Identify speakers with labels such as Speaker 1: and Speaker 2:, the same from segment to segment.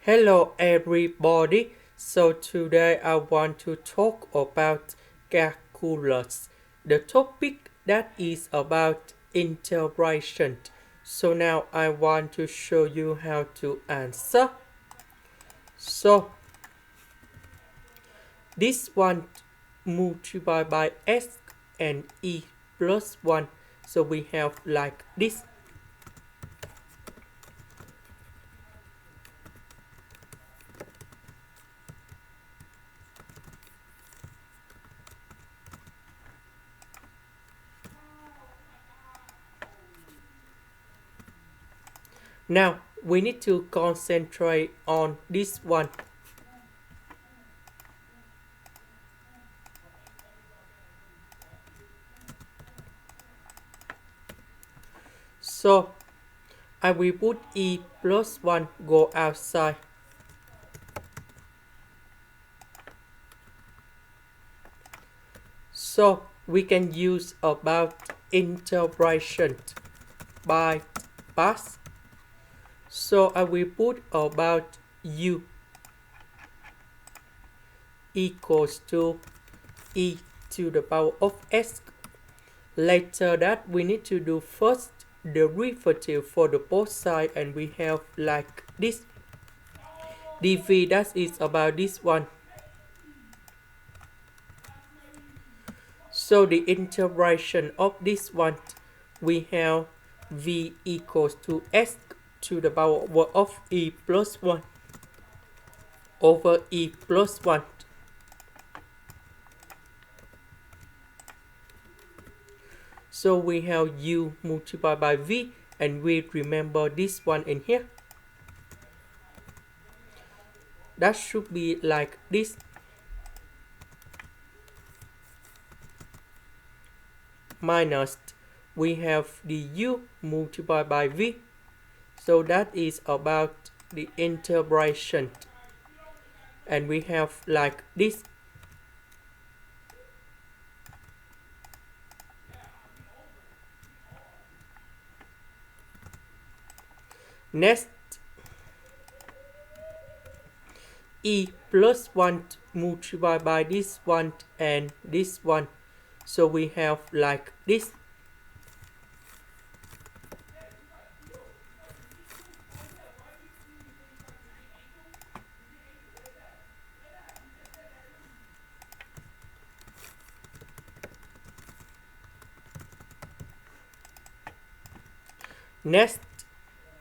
Speaker 1: Hello everybody. So today I want to talk about calculus, the topic that is about integration. So now I want to show you how to answer. So this one multiplied by s and e plus 1. So we have like this. Now we need to concentrate on this one. So I will put e plus 1 go outside. So we can use about integration by parts. So I will put about u equals to e to the power of s. Later that we need to do first derivative for the both side, and we have like this dv, that is about this one. So the integration of this one, we have v equals to s to the power of e plus 1 over e plus 1. So we have u multiplied by v, and we remember this one in here. That should be like this. Minus, we have the u multiplied by v. So that is about the integration. And we have like this. Next, e plus 1 multiplied by this one and this one. So we have like this. Next,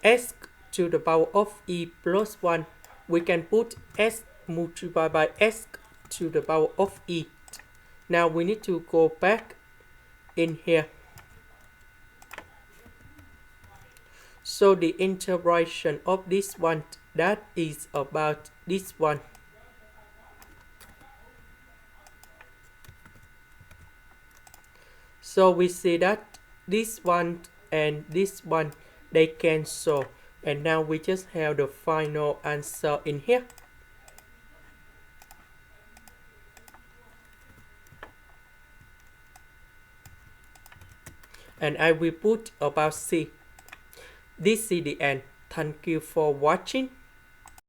Speaker 1: s to the power of e plus 1, we can put s multiplied by s to the power of e. Now we need to go back in here. So the integration of this one, that is about this one. So we see that this one and this one, they cancel, and now we just have the final answer in here. And I will put about c. This is the end. Thank you for watching.